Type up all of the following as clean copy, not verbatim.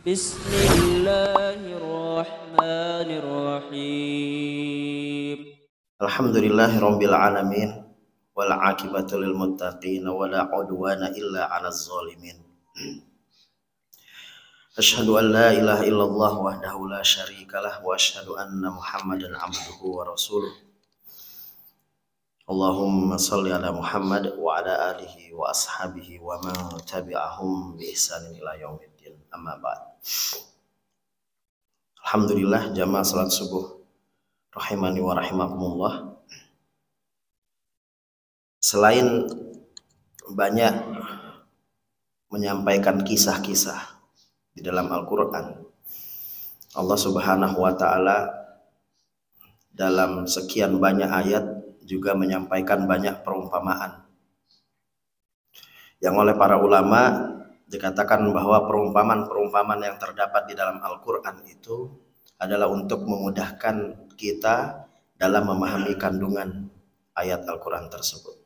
Bismillahirrahmanirrahim. Alhamdulillahirabbil alamin wal aqibatu lil muttaqin wala udwana illa 'alaz zalimin. Asyhadu an la ilaha illallah wahdahu la syarikalah wa asyhadu anna Muhammadan 'abduhu wa rasuluh. Allahumma shalli ala Muhammad wa ala alihi wa ashabihi wa man tabi'ahum bi ihsanin ila yaumiddin. Amma ba'd. Alhamdulillah, jamaah salat subuh rahimani wa rahimakumullah. Selain banyak menyampaikan kisah-kisah di dalam Al-Quran, Allah Subhanahu wa ta'ala dalam sekian banyak ayat juga menyampaikan banyak perumpamaan yang oleh para ulama dikatakan bahwa perumpamaan-perumpamaan yang terdapat di dalam Al-Quran itu adalah untuk memudahkan kita dalam memahami kandungan ayat Al-Quran tersebut.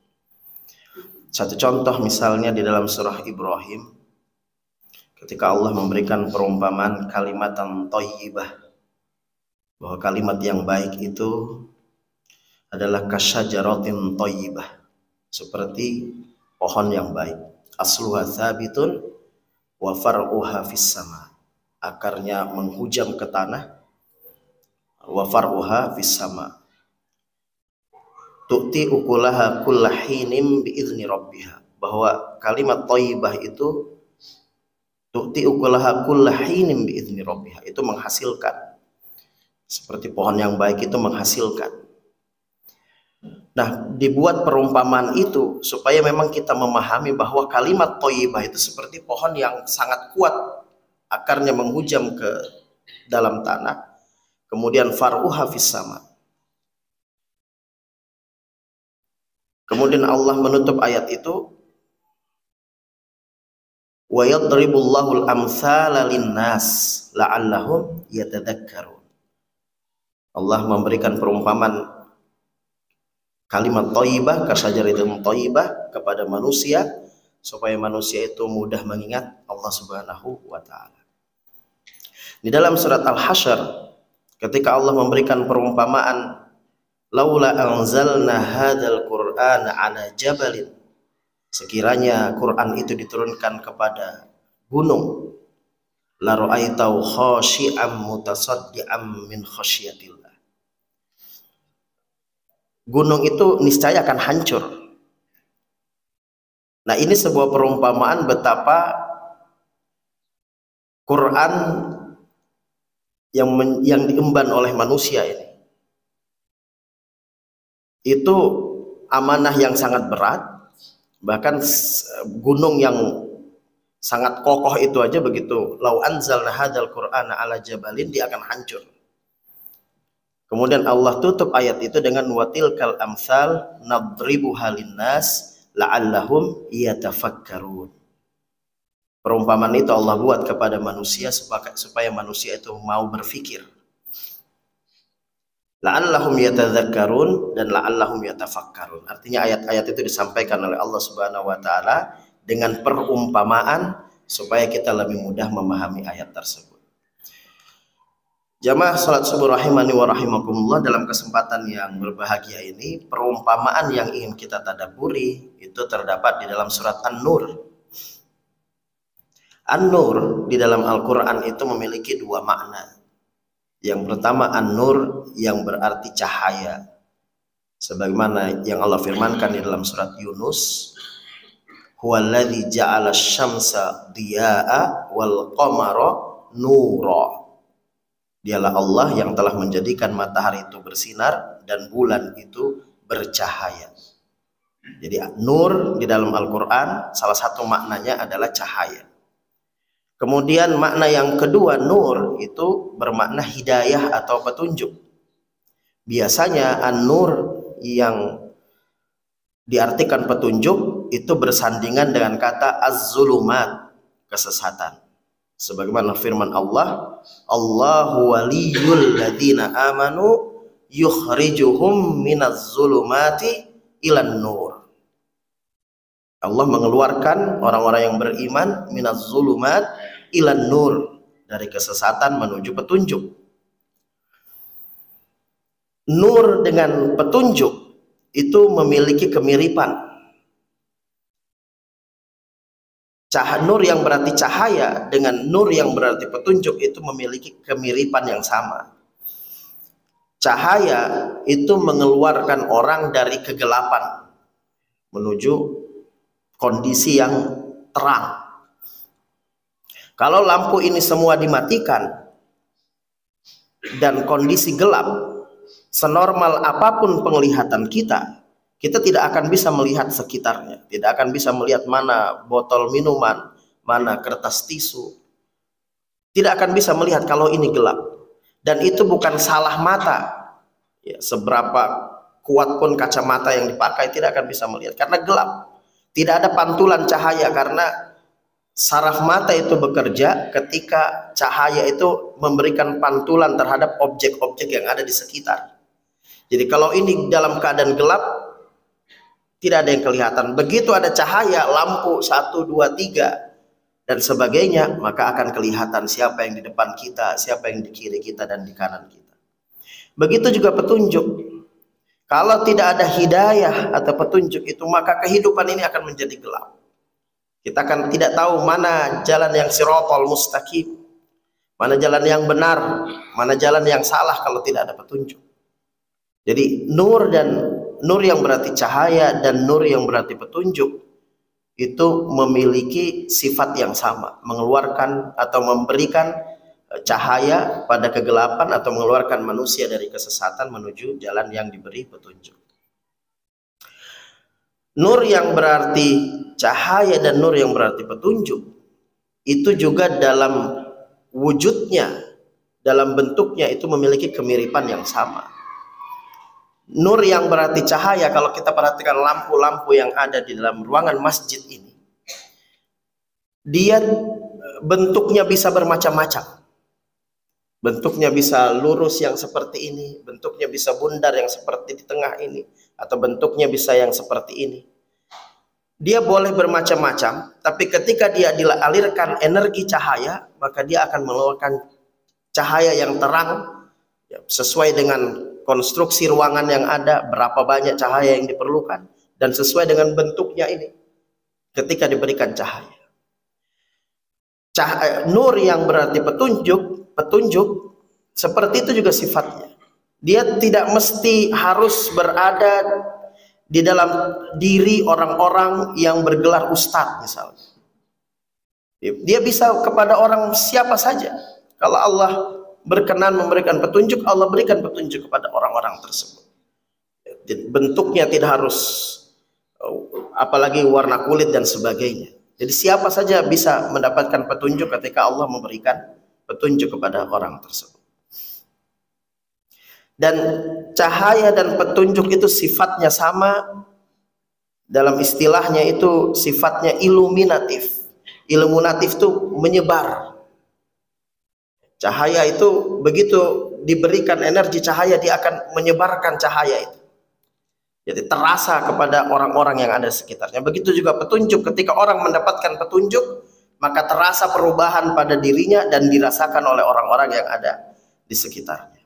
Satu contoh misalnya di dalam surah Ibrahim, ketika Allah memberikan perumpamaan kalimatan thayyibah, bahwa kalimat yang baik itu adalah kasyajaratin thayyibah, seperti pohon yang baik. Asluha tsabitun wa far'uha fis sama, akarnya menghujam ke tanah, wa far'uha fis sama, tu'ti ukulaha kullahinin biizni rabbiha, bahwa kalimat thayyibah itu tu'ti ukulaha kullahinin biizni rabbiha, itu menghasilkan, seperti pohon yang baik itu menghasilkan. Nah, dibuat perumpamaan itu supaya memang kita memahami bahwa kalimat thayyibah itu seperti pohon yang sangat kuat, akarnya menghujam ke dalam tanah, kemudian far'uha fis sama. Kemudian Allah menutup ayat itu, wa yadribullahul amtsala linnas la'allahum yatadzakkarun. Allah memberikan perumpamaan kalimat thayyibah, kasyajaratin thayyibah kepada manusia supaya manusia itu mudah mengingat Allah Subhanahu wa ta'ala. Di dalam surat Al-Hasyr, ketika Allah memberikan perumpamaan, laula anzalna hadzal qur'ana ala jabalin, sekiranya Quran itu diturunkan kepada gunung, la ra'aitau khashi'am mutasaddiam min khasyiatillah, gunung itu niscaya akan hancur. Nah, ini sebuah perumpamaan betapa Quran yang diemban oleh manusia ini itu amanah yang sangat berat. Bahkan gunung yang sangat kokoh itu aja begitu, lau anzalna hadzal qur'ana ala jabalin, dia akan hancur. Kemudian Allah tutup ayat itu dengan watilkal amsal nadribuha linnas la'allahum yatafakkarun. Perumpamaan itu Allah buat kepada manusia supaya manusia itu mau berfikir. La'allahum yatadzakkarun dan la'allahum yatafakkarun. Artinya ayat-ayat itu disampaikan oleh Allah Subhanahu wa ta'ala dengan perumpamaan supaya kita lebih mudah memahami ayat tersebut. Jamaah salat subuh rahimani wa rahimakumullah, dalam kesempatan yang berbahagia ini, perumpamaan yang ingin kita tadabburi itu terdapat di dalam surat An-Nur. An-Nur di dalam Al-Quran itu memiliki dua makna. Yang pertama, An-Nur yang berarti cahaya, sebagaimana yang Allah firmankan di dalam surat Yunus, huwallazi ja'ala asy-syamsa diya'a wal qamara nura. Dialah Allah yang telah menjadikan matahari itu bersinar dan bulan itu bercahaya. Jadi nur di dalam Al-Quran salah satu maknanya adalah cahaya. Kemudian makna yang kedua, nur itu bermakna hidayah atau petunjuk. Biasanya an-nur yang diartikan petunjuk itu bersandingan dengan kata az-zulumat, kesesatan. Sebagaimana firman Allah, Allahu waliyul ladzina amanu yukhrijuhum minaz zulumati ilan nur. Allah mengeluarkan orang-orang yang beriman minaz zulumat ilan nur, dari kesesatan menuju petunjuk. Nur dengan petunjuk itu memiliki kemiripan. Nur yang berarti cahaya dengan nur yang berarti petunjuk itu memiliki kemiripan yang sama. Cahaya itu mengeluarkan orang dari kegelapan menuju kondisi yang terang. Kalau lampu ini semua dimatikan dan kondisi gelap, senormal apapun penglihatan kita, kita tidak akan bisa melihat sekitarnya, tidak akan bisa melihat mana botol minuman, mana kertas tisu, tidak akan bisa melihat kalau ini gelap. Dan itu bukan salah mata, ya, seberapa kuat pun kacamata yang dipakai tidak akan bisa melihat karena gelap. Tidak ada pantulan cahaya karena saraf mata itu bekerja ketika cahaya itu memberikan pantulan terhadap objek-objek yang ada di sekitar. Jadi kalau ini dalam keadaan gelap, tidak ada yang kelihatan. Begitu ada cahaya, lampu 1, 2, 3 dan sebagainya, maka akan kelihatan siapa yang di depan kita, siapa yang di kiri kita dan di kanan kita. Begitu juga petunjuk. Kalau tidak ada hidayah atau petunjuk itu, maka kehidupan ini akan menjadi gelap. Kita akan tidak tahu mana jalan yang siratal mustaqim, mana jalan yang benar, mana jalan yang salah kalau tidak ada petunjuk. Jadi nur yang berarti cahaya dan nur yang berarti petunjuk itu memiliki sifat yang sama, mengeluarkan atau memberikan cahaya pada kegelapan atau mengeluarkan manusia dari kesesatan menuju jalan yang diberi petunjuk. Nur yang berarti cahaya dan nur yang berarti petunjuk itu juga dalam wujudnya, dalam bentuknya itu memiliki kemiripan yang sama. Nur yang berarti cahaya, kalau kita perhatikan lampu-lampu yang ada di dalam ruangan masjid ini, dia bentuknya bisa bermacam-macam. Bentuknya bisa lurus yang seperti ini, bentuknya bisa bundar yang seperti di tengah ini, atau bentuknya bisa yang seperti ini. Dia boleh bermacam-macam, tapi ketika dia dialirkan energi cahaya, maka dia akan mengeluarkan cahaya yang terang sesuai dengan konstruksi ruangan yang ada, berapa banyak cahaya yang diperlukan, dan sesuai dengan bentuknya ini ketika diberikan cahaya. Nur yang berarti petunjuk seperti itu juga sifatnya. Dia tidak mesti harus berada di dalam diri orang-orang yang bergelar ustadz misalnya. Dia bisa kepada orang siapa saja. Kalau Allah berkenan memberikan petunjuk, Allah berikan petunjuk kepada orang-orang tersebut. Bentuknya tidak harus apalagi warna kulit dan sebagainya. Jadi siapa saja bisa mendapatkan petunjuk ketika Allah memberikan petunjuk kepada orang tersebut. Dan cahaya dan petunjuk itu sifatnya sama, dalam istilahnya itu sifatnya iluminatif. Iluminatif itu menyebar. Cahaya itu begitu diberikan energi cahaya, dia akan menyebarkan cahaya itu. Jadi terasa kepada orang-orang yang ada di sekitarnya. Begitu juga petunjuk, ketika orang mendapatkan petunjuk, maka terasa perubahan pada dirinya dan dirasakan oleh orang-orang yang ada di sekitarnya.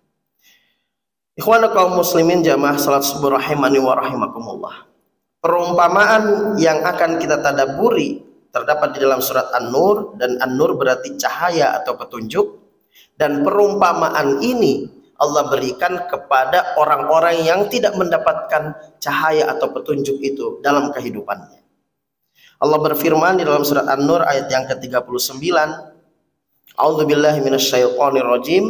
Ikhwana kaum muslimin jamaah salat subuh rahimani wa rahimakumullah. Perumpamaan yang akan kita tadabburi terdapat di dalam surat An-Nur, dan An-Nur berarti cahaya atau petunjuk. Dan perumpamaan ini Allah berikan kepada orang-orang yang tidak mendapatkan cahaya atau petunjuk itu dalam kehidupannya. Allah berfirman di dalam surat An-Nur ayat yang ke-39, A'udzubillahi minasyaitonirrajim,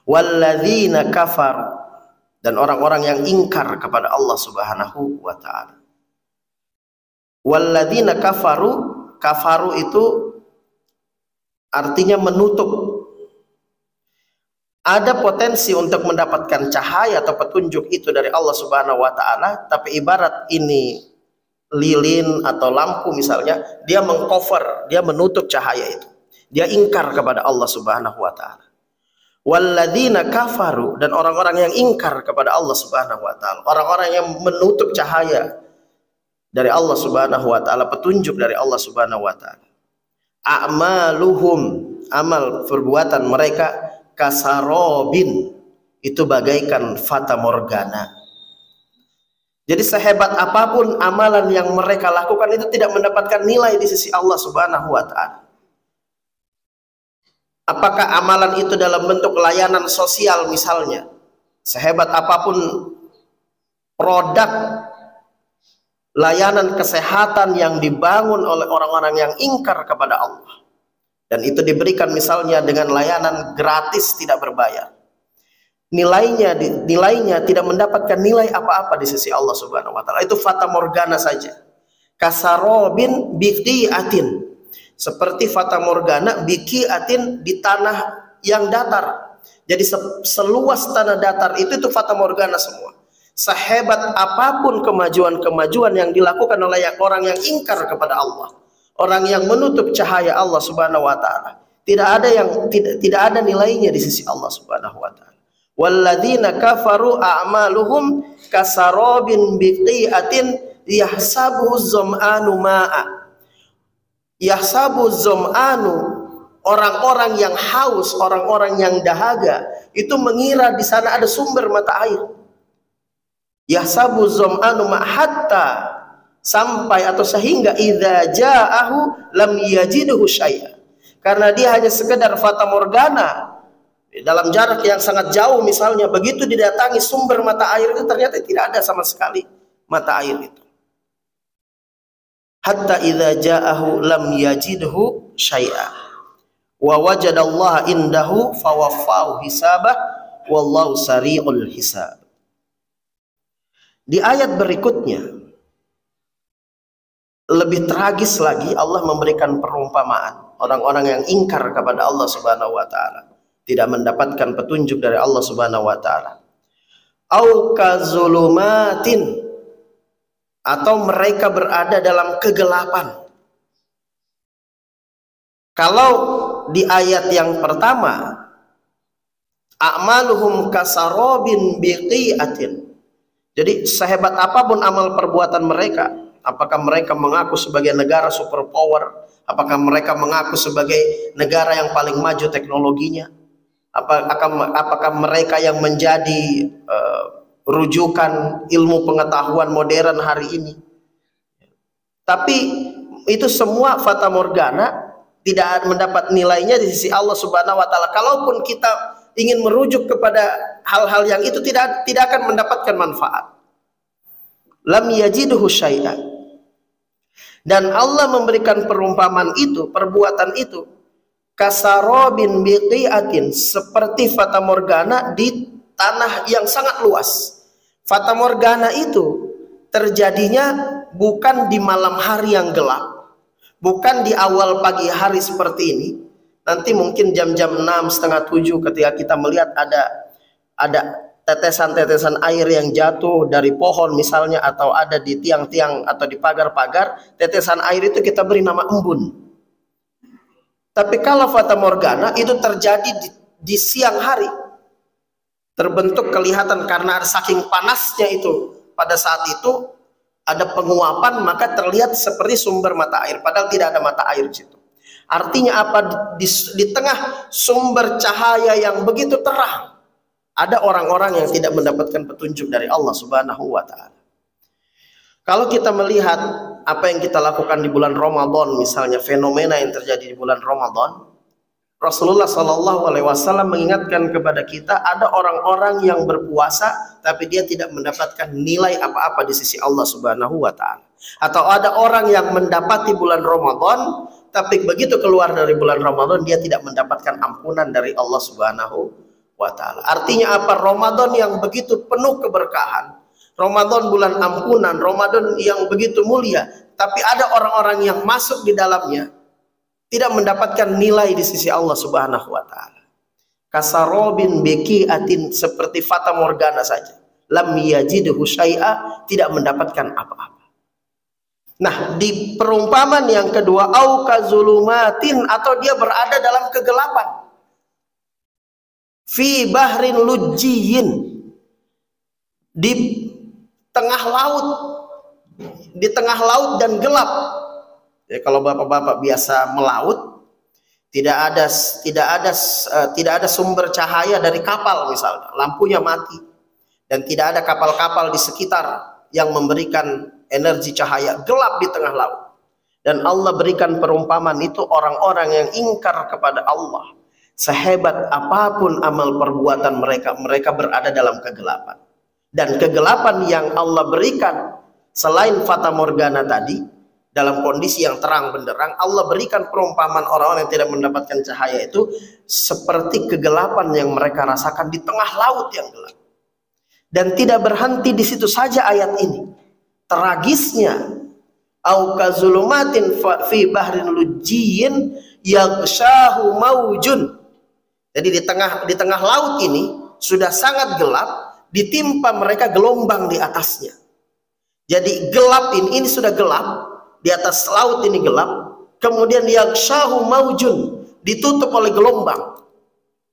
walladzina kafaru, dan orang-orang yang ingkar kepada Allah Subhanahu wa taala. Walladzina kafaru, kafaru itu artinya menutup. Ada potensi untuk mendapatkan cahaya atau petunjuk itu dari Allah Subhanahu wa taala, tapi ibarat ini lilin atau lampu misalnya, dia mengcover, dia menutup cahaya itu. Dia ingkar kepada Allah Subhanahu wa taala. Walladzina kafaru, dan orang-orang yang ingkar kepada Allah Subhanahu wa taala, orang-orang yang menutup cahaya dari Allah Subhanahu wa taala, petunjuk dari Allah Subhanahu wa taala. A'maluhum, amal perbuatan mereka kasarobin, itu bagaikan fata morgana. Jadi sehebat apapun amalan yang mereka lakukan itu tidak mendapatkan nilai di sisi Allah Subhanahu wa taala. Apakah amalan itu dalam bentuk layanan sosial misalnya, sehebat apapun produk layanan kesehatan yang dibangun oleh orang-orang yang ingkar kepada Allah, dan itu diberikan misalnya dengan layanan gratis tidak berbayar, nilainya tidak mendapatkan nilai apa-apa di sisi Allah Subhanahu wa taala. Itu fata morgana saja. Kasarobin biqiatin, seperti fata morgana biqiatin di tanah yang datar. Jadi seluas tanah datar itu fata morgana semua. Sehebat apapun kemajuan-kemajuan yang dilakukan oleh orang yang ingkar kepada Allah, orang yang menutup cahaya Allah Subhanahu wa taala, tidak ada nilainya di sisi Allah Subhanahu wa taala. Walladzina kafaru a'maluhum kasarobin biqiatin yahsabuhu zam'anu ma'a. Yahsabu zam'anu, orang-orang yang haus, orang-orang yang dahaga itu mengira di sana ada sumber mata air. Yahsabu zam'anu ma, hatta, sampai atau sehingga idza ja'ahu lam yajidhu syai'a, karena dia hanya sekedar fata morgana dalam jarak yang sangat jauh misalnya, begitu didatangi sumber mata air itu ternyata tidak ada sama sekali mata air itu. Hatta idza ja'ahu lam yajidhu syai'a wa wajadallaha indahu fawaffahu hisabah wallahu sari'ul hisab. Di ayat berikutnya lebih tragis lagi, Allah memberikan perumpamaan orang-orang yang ingkar kepada Allah Subhanahu wa taala, tidak mendapatkan petunjuk dari Allah Subhanahu wa taala. Au kazulumatin, atau mereka berada dalam kegelapan. Kalau di ayat yang pertama, a'maluhum kasarobin biqiatin, jadi sehebat apapun amal perbuatan mereka, apakah mereka mengaku sebagai negara superpower, apakah mereka mengaku sebagai negara yang paling maju teknologinya, apakah mereka yang menjadi rujukan ilmu pengetahuan modern hari ini, tapi itu semua fata morgana, tidak mendapat nilainya di sisi Allah Subhanahu wa taala. Kalaupun kita ingin merujuk kepada hal-hal yang itu, tidak akan mendapatkan manfaat. Lam yajidhu syai'an. Dan Allah memberikan perumpamaan itu, perbuatan itu, kasarobin biqiatin, seperti fata morgana di tanah yang sangat luas. Fata morgana itu terjadinya bukan di malam hari yang gelap, bukan di awal pagi hari seperti ini. Nanti mungkin jam-jam 6, setengah 7 ketika kita melihat ada tetesan-tetesan air yang jatuh dari pohon misalnya, atau ada di tiang-tiang atau di pagar-pagar, tetesan air itu kita beri nama embun. Tapi kalau fata morgana itu terjadi di siang hari, terbentuk kelihatan karena saking panasnya itu, pada saat itu ada penguapan, maka terlihat seperti sumber mata air, padahal tidak ada mata air di situ. Artinya apa? Di tengah sumber cahaya yang begitu terang, ada orang-orang yang tidak mendapatkan petunjuk dari Allah Subhanahu wa taala. Kalau kita melihat apa yang kita lakukan di bulan Ramadan, misalnya fenomena yang terjadi di bulan Ramadan, Rasulullah Shallallahu alaihi wasallam mengingatkan kepada kita, ada orang-orang yang berpuasa tapi dia tidak mendapatkan nilai apa-apa di sisi Allah Subhanahu wa taala. Atau ada orang yang mendapati bulan Ramadan tapi begitu keluar dari bulan Ramadan dia tidak mendapatkan ampunan dari Allah Subhanahu wa taala. Artinya apa? Ramadan yang begitu penuh keberkahan, Ramadan bulan ampunan, Ramadan yang begitu mulia, tapi ada orang-orang yang masuk di dalamnya tidak mendapatkan nilai di sisi Allah Subhanahu wa taala. Kasarobin biqiatin, seperti fata morgana saja. Lam yajidhu syai'a, tidak mendapatkan apa-apa. Nah, di perumpamaan yang kedua, au kazulumatin, atau dia berada dalam kegelapan. Fi bahrin lujjiyin, di tengah laut dan gelap. Ya, kalau bapak-bapak biasa melaut, tidak ada sumber cahaya dari kapal misalnya, lampunya mati, dan tidak ada kapal-kapal di sekitar yang memberikan energi cahaya, gelap di tengah laut. Dan Allah berikan perumpamaan itu orang-orang yang ingkar kepada Allah. Sehebat apapun amal perbuatan mereka, mereka berada dalam kegelapan. Dan kegelapan yang Allah berikan selain fata morgana tadi, dalam kondisi yang terang benderang, Allah berikan perumpamaan orang-orang yang tidak mendapatkan cahaya itu seperti kegelapan yang mereka rasakan di tengah laut yang gelap. Dan tidak berhenti di situ saja ayat ini. Tragisnya, au kazulumatin fi bahrin lujjiyin yaghshahu maujun. Jadi di tengah laut ini sudah sangat gelap, ditimpa mereka gelombang di atasnya. Jadi gelap ini sudah gelap, di atas laut ini gelap, kemudian yaghshahu maujun, ditutup oleh gelombang.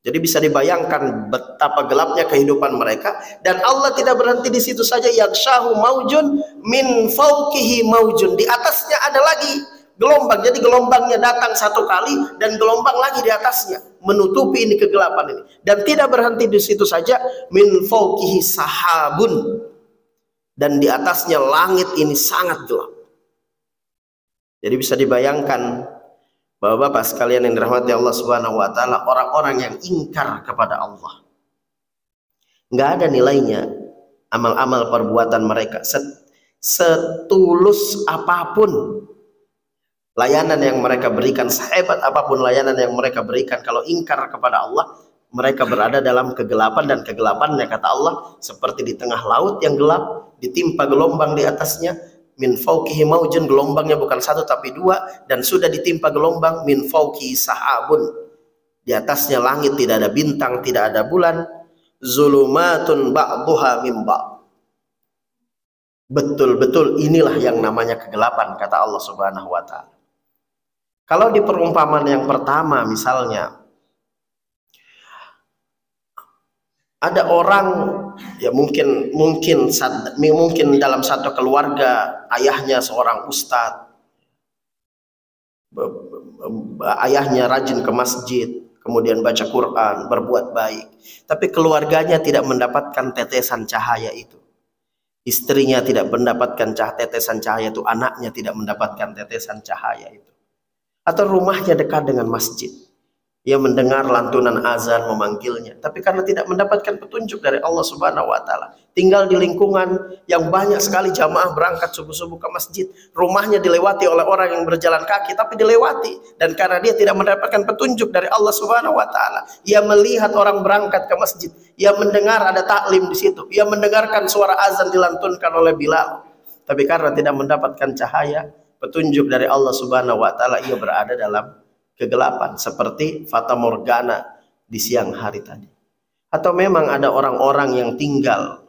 Jadi bisa dibayangkan betapa gelapnya kehidupan mereka. Dan Allah tidak berhenti di situ saja. Yaghshahu maujun min fauqihi maujun. Di atasnya ada lagi gelombang. Jadi gelombangnya datang satu kali dan gelombang lagi di atasnya, menutupi ini kegelapan ini. Dan tidak berhenti di situ saja. Min fauqihi sahabun. Dan di atasnya langit ini sangat gelap. Jadi bisa dibayangkan, Bapak-bapak sekalian yang dirahmati Allah Subhanahu wa taala, orang-orang yang ingkar kepada Allah, nggak ada nilainya amal-amal perbuatan mereka, setulus apapun layanan yang mereka berikan, sehebat apapun layanan yang mereka berikan, kalau ingkar kepada Allah, mereka berada dalam kegelapan. Dan kegelapannya, kata Allah, seperti di tengah laut yang gelap, ditimpa gelombang di atasnya. Min fauqihi maujun, gelombangnya bukan satu tapi dua, dan sudah ditimpa gelombang. Min fauqihi sahabun, di atasnya langit, tidak ada bintang, tidak ada bulan. Zulumatun ba'duha min ba'd. Betul-betul inilah yang namanya kegelapan, kata Allah Subhanahu wa taala. Kalau di perumpamaan yang pertama misalnya, ada orang, ya mungkin dalam satu keluarga ayahnya seorang ustadz, ayahnya rajin ke masjid, kemudian baca Quran, berbuat baik, tapi keluarganya tidak mendapatkan tetesan cahaya itu. Istrinya tidak mendapatkan tetesan cahaya itu, anaknya tidak mendapatkan tetesan cahaya itu. Atau rumahnya dekat dengan masjid, ia mendengar lantunan azan memanggilnya, tapi karena tidak mendapatkan petunjuk dari Allah Subhanahu wa taala, tinggal di lingkungan yang banyak sekali jamaah berangkat subuh-subuh ke masjid, rumahnya dilewati oleh orang yang berjalan kaki, tapi dilewati, dan karena dia tidak mendapatkan petunjuk dari Allah Subhanahu wa taala, ia melihat orang berangkat ke masjid, ia mendengar ada taklim di situ, ia mendengarkan suara azan dilantunkan oleh Bilal, tapi karena tidak mendapatkan cahaya petunjuk dari Allah Subhanahu wa taala, ia berada dalam kegelapan seperti fata morgana di siang hari tadi. Atau memang ada orang-orang yang tinggal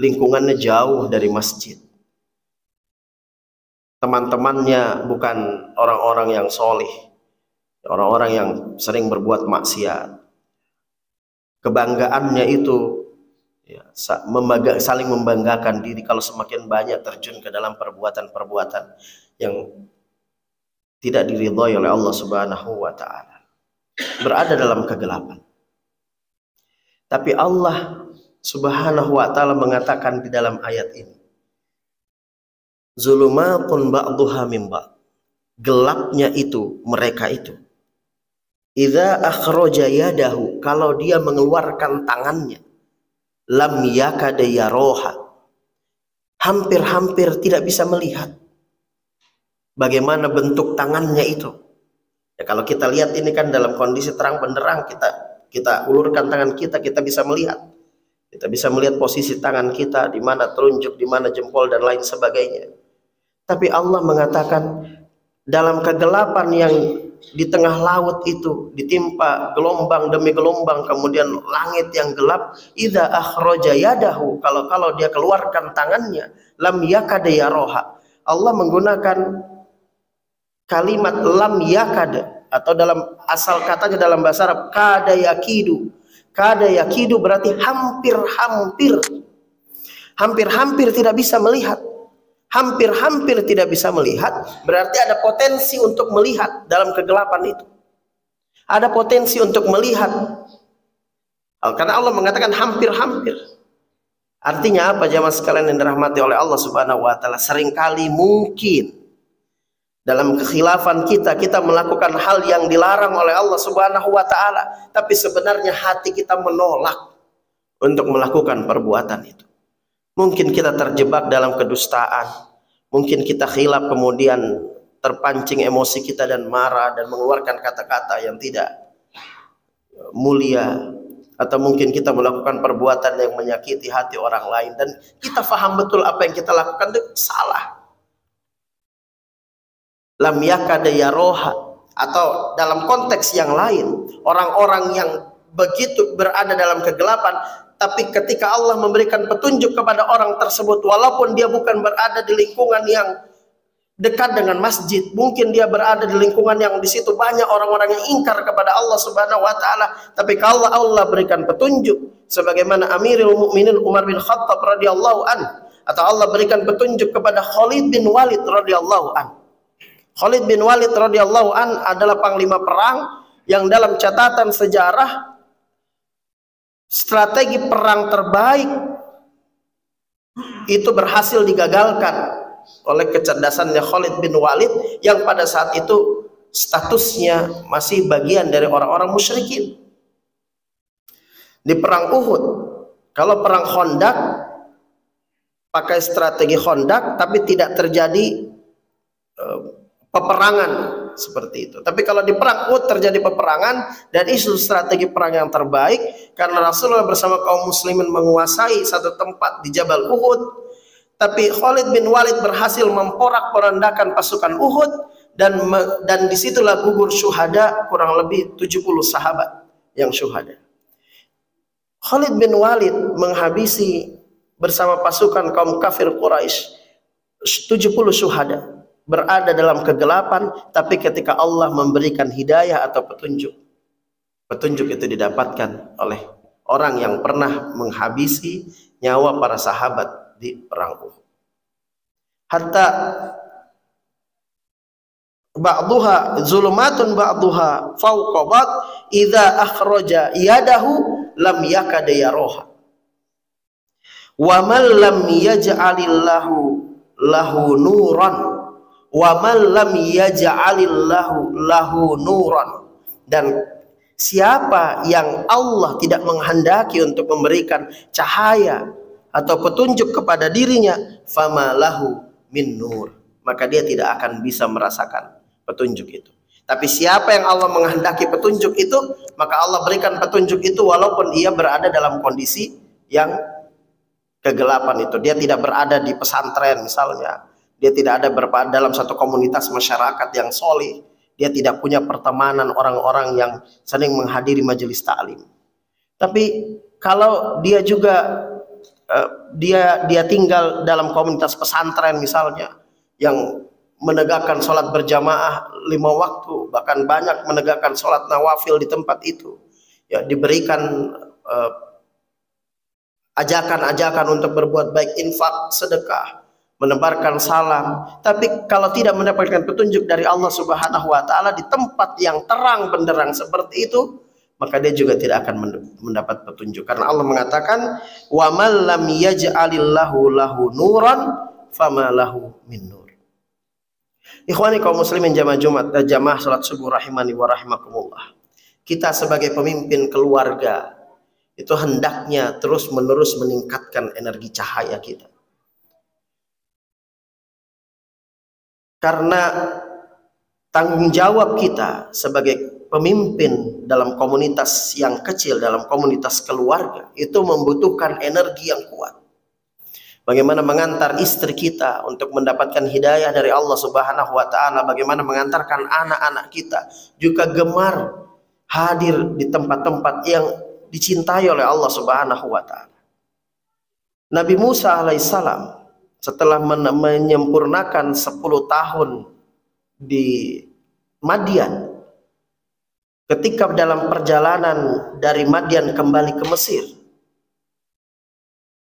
lingkungannya jauh dari masjid, teman-temannya bukan orang-orang yang solih, orang-orang yang sering berbuat maksiat. Kebanggaannya itu ya, saling membanggakan diri kalau semakin banyak terjun ke dalam perbuatan-perbuatan yang tidak diridhai oleh Allah Subhanahu wa taala, berada dalam kegelapan. Tapi Allah Subhanahu wa taala mengatakan di dalam ayat ini, zulumatun ba'duha min ba'd. Gelapnya itu, mereka itu, idza akhraja yadahu, kalau dia mengeluarkan tangannya, lam yakad yaroha, hampir-hampir tidak bisa melihat bagaimana bentuk tangannya itu. Ya, kalau kita lihat ini kan dalam kondisi terang benderang, kita ulurkan tangan kita bisa melihat. Kita bisa melihat posisi tangan kita, di mana telunjuk, di mana jempol, dan lain sebagainya. Tapi Allah mengatakan, dalam kegelapan yang di tengah laut itu, ditimpa gelombang demi gelombang, kemudian langit yang gelap, idza akhraja yadahu, kalau dia keluarkan tangannya, lam yakad yaroha. Allah menggunakan kalimat lam yakad, atau dalam asal katanya dalam bahasa Arab kada yakidu. Kada yakidu berarti hampir-hampir tidak bisa melihat. Hampir-hampir tidak bisa melihat berarti ada potensi untuk melihat dalam kegelapan itu. Ada potensi untuk melihat. Karena Allah mengatakan hampir-hampir. Artinya apa jamaah sekalian yang dirahmati oleh Allah Subhanahu wa taala? Seringkali mungkin dalam kekhilafan kita melakukan hal yang dilarang oleh Allah Subhanahu wa taala, tapi sebenarnya hati kita menolak untuk melakukan perbuatan itu. Mungkin kita terjebak dalam kedustaan, mungkin kita khilaf kemudian terpancing emosi kita dan marah dan mengeluarkan kata-kata yang tidak mulia, atau mungkin kita melakukan perbuatan yang menyakiti hati orang lain dan kita faham betul apa yang kita lakukan itu salah. Lam yakada yaroha, atau dalam konteks yang lain, orang-orang yang begitu berada dalam kegelapan, tapi ketika Allah memberikan petunjuk kepada orang tersebut, walaupun dia bukan berada di lingkungan yang dekat dengan masjid, mungkin dia berada di lingkungan yang di situ banyak orang-orang yang ingkar kepada Allah Subhanahu wa taala, tapi kalau Allah berikan petunjuk sebagaimana Amirul Mukminin Umar bin Khattab radhiyallahu an, atau Allah berikan petunjuk kepada Khalid bin Walid radhiyallahu an. Khalid bin Walid radhiyallahu an adalah panglima perang yang dalam catatan sejarah strategi perang terbaik itu berhasil digagalkan oleh kecerdasannya Khalid bin Walid yang pada saat itu statusnya masih bagian dari orang-orang musyrikin. Di perang Uhud, kalau perang Khandaq pakai strategi Khandaq tapi tidak terjadi peperangan seperti itu. Tapi kalau di perang Uhud terjadi peperangan dan isu strategi perang yang terbaik karena Rasulullah bersama kaum muslimin menguasai satu tempat di Jabal Uhud. Tapi Khalid bin Walid berhasil memporak-porandakan pasukan Uhud dan disitulah gugur syuhada kurang lebih 70 sahabat yang syuhada. Khalid bin Walid menghabisi bersama pasukan kaum kafir Quraisy 70 syuhada, berada dalam kegelapan, tapi ketika Allah memberikan hidayah atau petunjuk itu didapatkan oleh orang yang pernah menghabisi nyawa para sahabat di perang Uhud. Hatta ba'duha zulumatun ba'duha fawqa ba'd idza akhraja yadahu lam yakad yaroha wa man lam yaj'alillahu lahu nuran wa man lam yaj'alillahu lahu nuran, dan siapa yang Allah tidak menghendaki untuk memberikan cahaya atau petunjuk kepada dirinya, fama lahu min nur, maka dia tidak akan bisa merasakan petunjuk itu. Tapi siapa yang Allah menghendaki petunjuk itu, maka Allah berikan petunjuk itu walaupun ia berada dalam kondisi yang kegelapan itu. Dia tidak berada di pesantren misalnya, dia tidak ada berada dalam satu komunitas masyarakat yang solih, dia tidak punya pertemanan orang-orang yang sering menghadiri majelis ta'lim. Tapi kalau dia juga dia tinggal dalam komunitas pesantren misalnya yang menegakkan sholat berjamaah 5 waktu, bahkan banyak menegakkan sholat nawafil di tempat itu, ya diberikan ajakan-ajakan untuk berbuat baik, infak, sedekah, menebarkan salam, tapi kalau tidak mendapatkan petunjuk dari Allah Subhanahu wa taala di tempat yang terang benderang seperti itu, maka dia juga tidak akan mendapat petunjuk, karena Allah mengatakan wa man lam yaj'alillahu lahu nuran fama lahu min nur. Ikhwani kaum muslimin jamaah Jumat dan jamaah salat subuh rahimani wa rahimakumullah, kita sebagai pemimpin keluarga itu hendaknya terus-menerus meningkatkan energi cahaya kita, karena tanggung jawab kita sebagai pemimpin dalam komunitas yang kecil, dalam komunitas keluarga, itu membutuhkan energi yang kuat. Bagaimana mengantar istri kita untuk mendapatkan hidayah dari Allah Subhanahu wa taala, bagaimana mengantarkan anak-anak kita juga gemar hadir di tempat-tempat yang dicintai oleh Allah Subhanahu wa taala. Nabi Musa alaihissalam setelah menyempurnakan 10 tahun di Madian, ketika dalam perjalanan dari Madian kembali ke Mesir,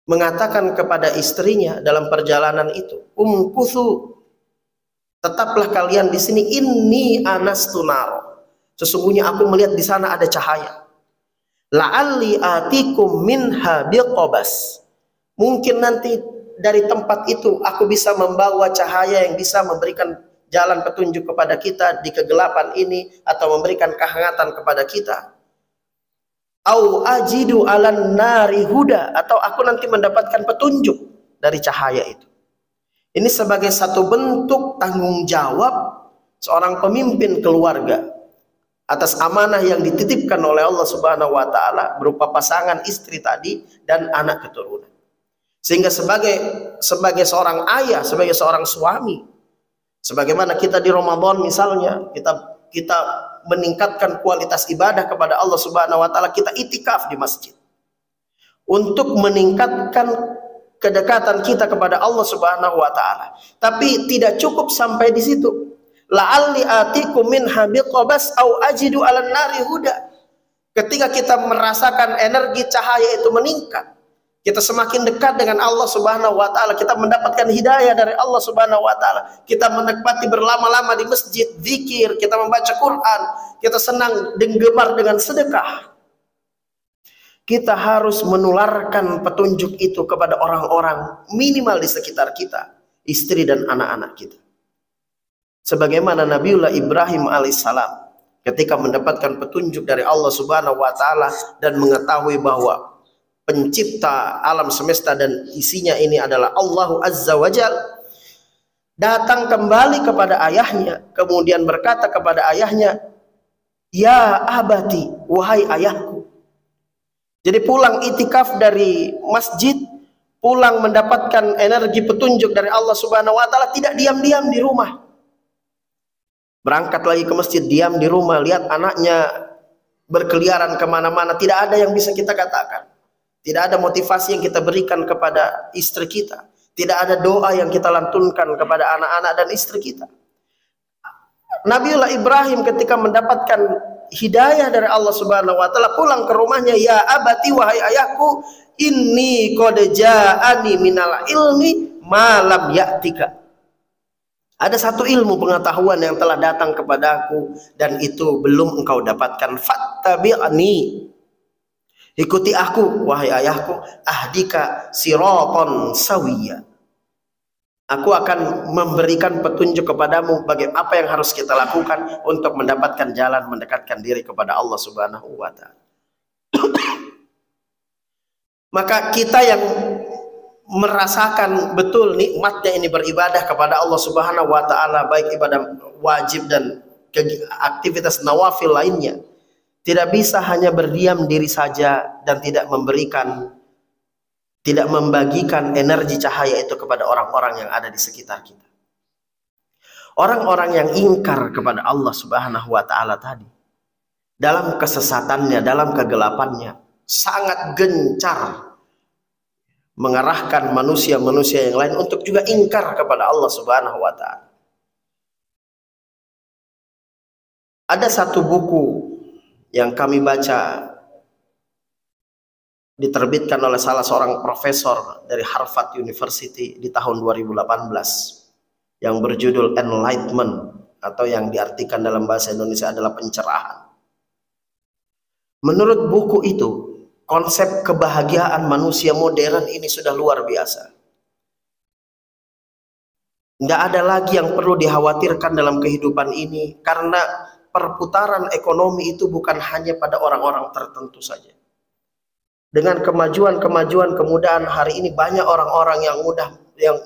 mengatakan kepada istrinya dalam perjalanan itu, umkuthu, tetaplah kalian di sini, inni anastu naro, Sesungguhnya aku melihat di sana ada cahaya. La'alli atikum minha biqabas. Mungkin nanti dari tempat itu aku bisa membawa cahaya yang bisa memberikan jalan petunjuk kepada kita di kegelapan ini, atau memberikan kehangatan kepada kita. Au ajidu 'alan nari huda, atau aku nanti mendapatkan petunjuk dari cahaya itu. Ini sebagai satu bentuk tanggung jawab seorang pemimpin keluarga atas amanah yang dititipkan oleh Allah Subhanahu wa taala berupa pasangan istri tadi dan anak keturunan. Sehingga sebagai seorang ayah, sebagai seorang suami, sebagaimana kita di Ramadan misalnya, kita meningkatkan kualitas ibadah kepada Allah Subhanahu wa taala, kita itikaf di masjid untuk meningkatkan kedekatan kita kepada Allah Subhanahu wa taala. Tapi tidak cukup sampai di situ. La'alli atikum minha biqabas au ajidu 'alan nari huda. Ketika kita merasakan energi cahaya itu meningkat, kita semakin dekat dengan Allah Subhanahu wa taala, kita mendapatkan hidayah dari Allah Subhanahu wa taala. Kita menikmati berlama-lama di masjid, zikir, kita membaca Quran, kita senang dan gemar dengan sedekah. Kita harus menularkan petunjuk itu kepada orang-orang minimal di sekitar kita, istri dan anak-anak kita. Sebagaimana Nabiullah Ibrahim alaihissalam ketika mendapatkan petunjuk dari Allah Subhanahu wa taala dan mengetahui bahwa pencipta alam semesta dan isinya ini adalah Allah Azza wa Jal, datang kembali kepada ayahnya, kemudian berkata kepada ayahnya, "Ya abati, wahai ayahku." Jadi pulang itikaf dari masjid, pulang mendapatkan energi petunjuk dari Allah Subhanahu wa taala, tidak diam-diam di rumah. Berangkat lagi ke masjid, diam di rumah, lihat anaknya berkeliaran kemana-mana, tidak ada yang bisa kita katakan. Tidak ada motivasi yang kita berikan kepada istri kita. Tidak ada doa yang kita lantunkan kepada anak-anak dan istri kita. Nabiullah Ibrahim ketika mendapatkan hidayah dari Allah Subhanahu wa taala, pulang ke rumahnya, "Ya abati, wahai ayahku, inni qad ja'ani minal ilmi ma lam ya'tika." Ada satu ilmu pengetahuan yang telah datang kepadaku dan itu belum engkau dapatkan. Fattabi'ni. Ikuti aku, wahai ayahku, ahdika siratan sawiyya. Aku akan memberikan petunjuk kepadamu bagaimana apa yang harus kita lakukan untuk mendapatkan jalan mendekatkan diri kepada Allah Subhanahu wa taala. Maka kita yang merasakan betul nikmatnya ini beribadah kepada Allah Subhanahu wa taala, baik ibadah wajib dan aktivitas nawafil lainnya, tidak bisa hanya berdiam diri saja dan tidak membagikan energi cahaya itu kepada orang-orang yang ada di sekitar kita. Orang-orang yang ingkar kepada Allah Subhanahu wa taala tadi, dalam kesesatannya, dalam kegelapannya, sangat gencar mengarahkan manusia-manusia yang lain untuk juga ingkar kepada Allah Subhanahu wa taala. Ada satu buku yang kami baca, diterbitkan oleh salah seorang profesor dari Harvard University di tahun 2018 yang berjudul Enlightenment, atau yang diartikan dalam bahasa Indonesia adalah pencerahan. Menurut buku itu, konsep kebahagiaan manusia modern ini sudah luar biasa. Nggak ada lagi yang perlu dikhawatirkan dalam kehidupan ini, karena perputaran ekonomi itu bukan hanya pada orang-orang tertentu saja. Dengan kemajuan-kemajuan kemudahan hari ini, banyak orang-orang yang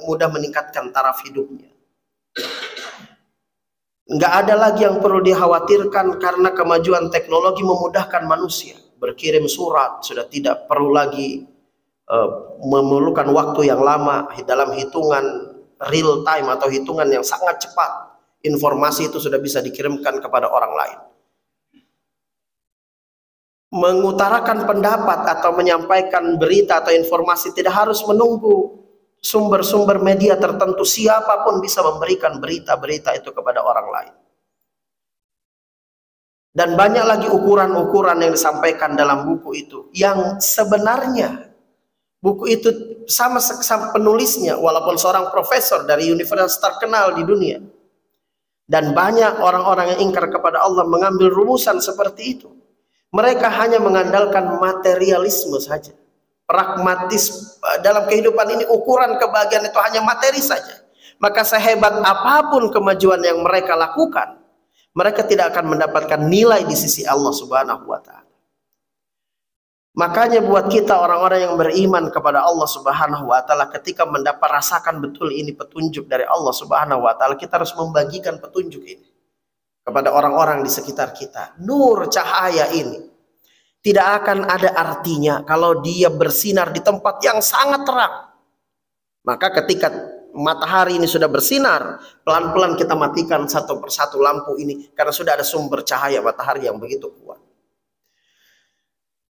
mudah meningkatkan taraf hidupnya. Nggak ada lagi yang perlu dikhawatirkan karena kemajuan teknologi memudahkan manusia. Berkirim surat sudah tidak perlu lagi memerlukan waktu yang lama, dalam hitungan real time atau hitungan yang sangat cepat. Informasi itu sudah bisa dikirimkan kepada orang lain. Mengutarakan pendapat atau menyampaikan berita atau informasi tidak harus menunggu sumber-sumber media tertentu. Siapapun bisa memberikan berita-berita itu kepada orang lain. Dan banyak lagi ukuran-ukuran yang disampaikan dalam buku itu, yang sebenarnya buku itu sama penulisnya, walaupun seorang profesor dari universitas terkenal di dunia, Dan banyak orang-orang yang ingkar kepada Allah mengambil rumusan seperti itu. Mereka hanya mengandalkan materialisme saja, pragmatis. Dalam kehidupan ini ukuran kebahagiaan itu hanya materi saja. Maka sehebat apapun kemajuan yang mereka lakukan, mereka tidak akan mendapatkan nilai di sisi Allah Subhanahu wa Ta'ala. Makanya buat kita orang-orang yang beriman kepada Allah Subhanahu wa Ta'ala, ketika rasakan betul ini petunjuk dari Allah Subhanahu wa Ta'ala, kita harus membagikan petunjuk ini kepada orang-orang di sekitar kita. Nur, cahaya ini tidak akan ada artinya kalau dia bersinar di tempat yang sangat terang. Maka ketika matahari ini sudah bersinar, pelan-pelan kita matikan satu persatu lampu ini, karena sudah ada sumber cahaya matahari yang begitu kuat.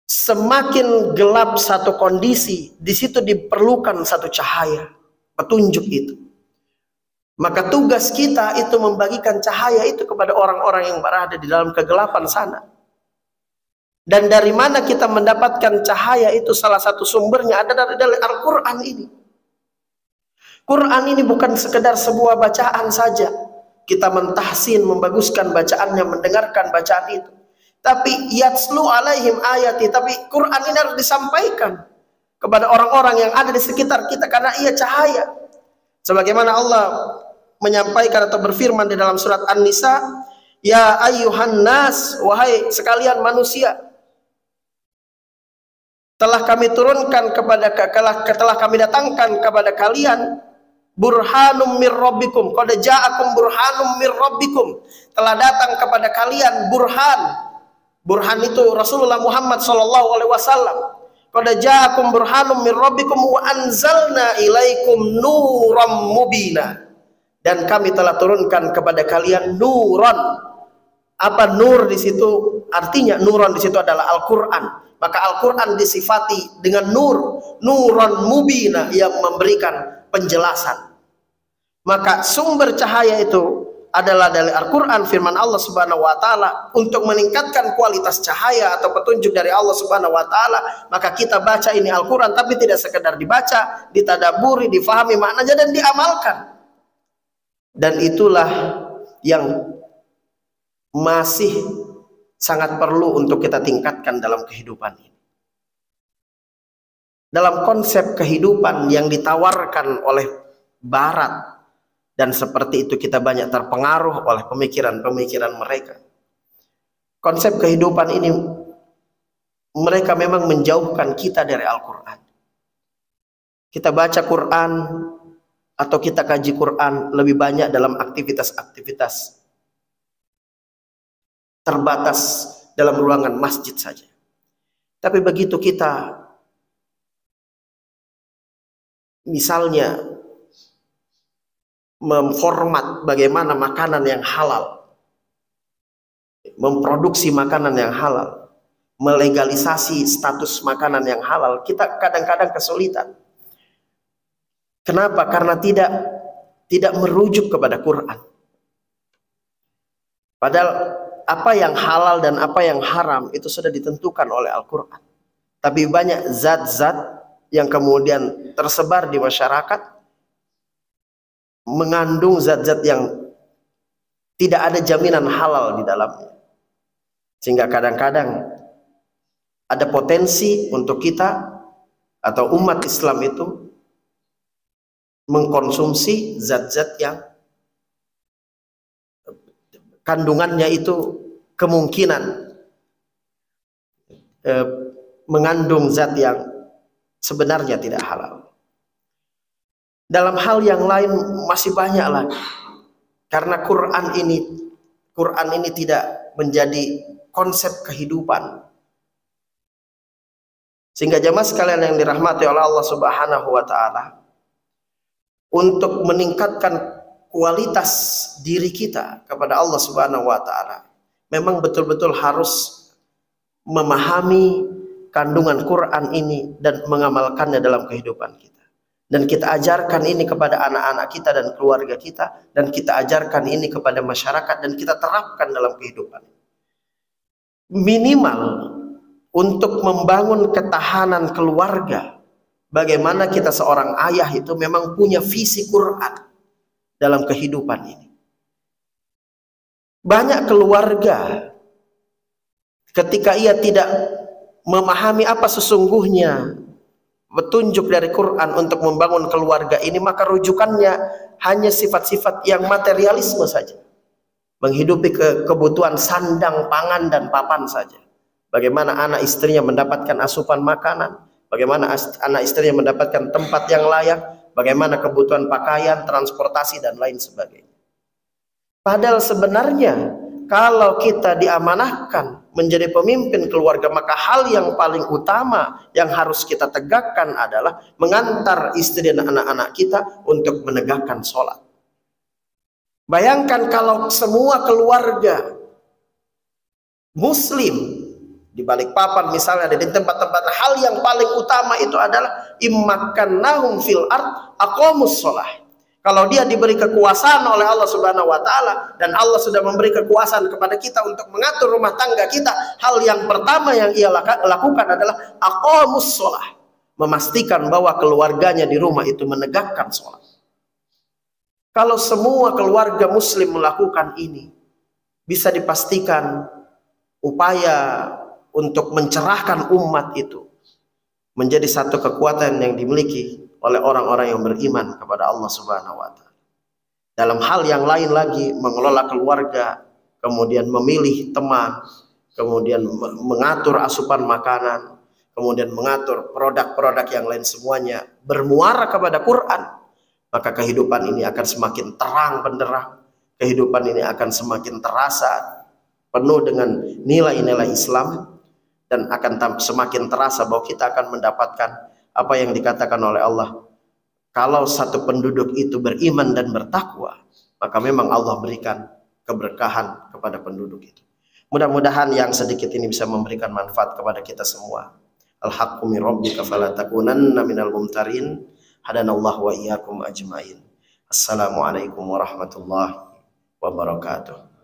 Semakin gelap satu kondisi, di situ diperlukan satu cahaya, petunjuk itu. Maka tugas kita itu membagikan cahaya itu kepada orang-orang yang berada di dalam kegelapan sana. Dan dari mana kita mendapatkan cahaya itu? Salah satu sumbernya ada dari Al-Quran ini. Quran ini bukan sekedar sebuah bacaan saja. Kita mentahsin, membaguskan bacaannya, mendengarkan bacaan itu. Tapi yatslu alaihim ayati, tapi Quran ini harus disampaikan kepada orang-orang yang ada di sekitar kita, karena ia cahaya. Sebagaimana Allah menyampaikan atau berfirman di dalam surat An-Nisa, ya ayyuhan nas, wahai sekalian manusia, telah kami turunkan telah kami datangkan kepada kalian burhanum mir rabbikum, qad ja'akum burhanum mir rabbikum, telah datang kepada kalian burhan. Burhan itu Rasulullah Muhammad sallallahu alaihi wasallam. Qad ja'akum burhanum mir rabbikum wa anzalna ilaikum nuram mubina. Dan kami telah turunkan kepada kalian nuran. Apa nur di situ? Artinya nuran di situ adalah Al-Qur'an. Maka Al-Quran disifati dengan nur, nuran mubina, yang memberikan penjelasan. Maka sumber cahaya itu adalah dari Al-Quran, firman Allah Subhanahu wa Ta'ala. Untuk meningkatkan kualitas cahaya atau petunjuk dari Allah Subhanahu wa Ta'ala, maka kita baca ini Al-Quran, tapi tidak sekedar dibaca, ditadaburi, difahami maknanya dan diamalkan. Dan itulah yang masih sangat perlu untuk kita tingkatkan dalam kehidupan ini. Dalam konsep kehidupan yang ditawarkan oleh Barat, dan seperti itu kita banyak terpengaruh oleh pemikiran-pemikiran mereka. Konsep kehidupan ini, mereka memang menjauhkan kita dari Al-Quran. Kita baca Quran atau kita kaji Quran lebih banyak dalam aktivitas-aktivitas terbatas dalam ruangan masjid saja. Tapi begitu kita misalnya memformat bagaimana makanan yang halal, memproduksi makanan yang halal, melegalisasi status makanan yang halal, kita kadang-kadang kesulitan. Kenapa? Karena tidak merujuk kepada Quran. Padahal apa yang halal dan apa yang haram itu sudah ditentukan oleh Al-Quran. Tapi banyak zat-zat yang kemudian tersebar di masyarakat mengandung zat-zat yang tidak ada jaminan halal di dalamnya. Sehingga kadang-kadang ada potensi untuk kita atau umat Islam itu mengkonsumsi zat-zat yang kandungannya itu kemungkinan mengandung zat yang sebenarnya tidak halal. Dalam hal yang lain masih banyak lagi. Karena Quran ini tidak menjadi konsep kehidupan. Sehingga jemaah sekalian yang dirahmati oleh Allah Subhanahu wa Ta'ala, untuk meningkatkan kualitas diri kita kepada Allah Subhanahu wa Ta'ala, memang betul-betul harus memahami kandungan Quran ini dan mengamalkannya dalam kehidupan kita. Dan kita ajarkan ini kepada anak-anak kita dan keluarga kita, dan kita ajarkan ini kepada masyarakat, dan kita terapkan dalam kehidupan. Minimal untuk membangun ketahanan keluarga, bagaimana kita seorang ayah itu memang punya visi Quran dalam kehidupan ini. Banyak keluarga ketika ia tidak memahami apa sesungguhnya petunjuk dari Quran untuk membangun keluarga ini, maka rujukannya hanya sifat-sifat yang materialisme saja, menghidupi kebutuhan sandang, pangan, dan papan saja. Bagaimana anak istrinya mendapatkan asupan makanan, bagaimana anak istrinya mendapatkan tempat yang layak, bagaimana kebutuhan pakaian, transportasi, dan lain sebagainya. Padahal sebenarnya kalau kita diamanahkan menjadi pemimpin keluarga, maka hal yang paling utama yang harus kita tegakkan adalah mengantar istri dan anak-anak kita untuk menegakkan sholat. Bayangkan kalau semua keluarga muslim di Balikpapan misalnya, di tempat-tempat, hal yang paling utama itu adalah immakannahum fil ard aqamus sholah. Kalau dia diberi kekuasaan oleh Allah Subhanahu wa Ta'ala, dan Allah sudah memberi kekuasaan kepada kita untuk mengatur rumah tangga kita, hal yang pertama yang ia lakukan adalah aqamus sholah, memastikan bahwa keluarganya di rumah itu menegakkan sholat. Kalau semua keluarga muslim melakukan ini, bisa dipastikan upaya untuk mencerahkan umat itu menjadi satu kekuatan yang dimiliki oleh orang-orang yang beriman kepada Allah Subhanahu wa Ta'ala. Dalam hal yang lain lagi, mengelola keluarga, kemudian memilih teman, kemudian mengatur asupan makanan, kemudian mengatur produk-produk yang lain, semuanya bermuara kepada Quran, maka kehidupan ini akan semakin terang benderang, kehidupan ini akan semakin terasa penuh dengan nilai-nilai Islam, dan akan semakin terasa bahwa kita akan mendapatkan apa yang dikatakan oleh Allah, kalau satu penduduk itu beriman dan bertakwa, maka memang Allah berikan keberkahan kepada penduduk itu. Mudah-mudahan yang sedikit ini bisa memberikan manfaat kepada kita semua. Al-haqqu min rabbika fala takunanna minal mumtarin. Hadanallahu wa iyyakum ajmain. Assalamualaikum warahmatullahi wabarakatuh.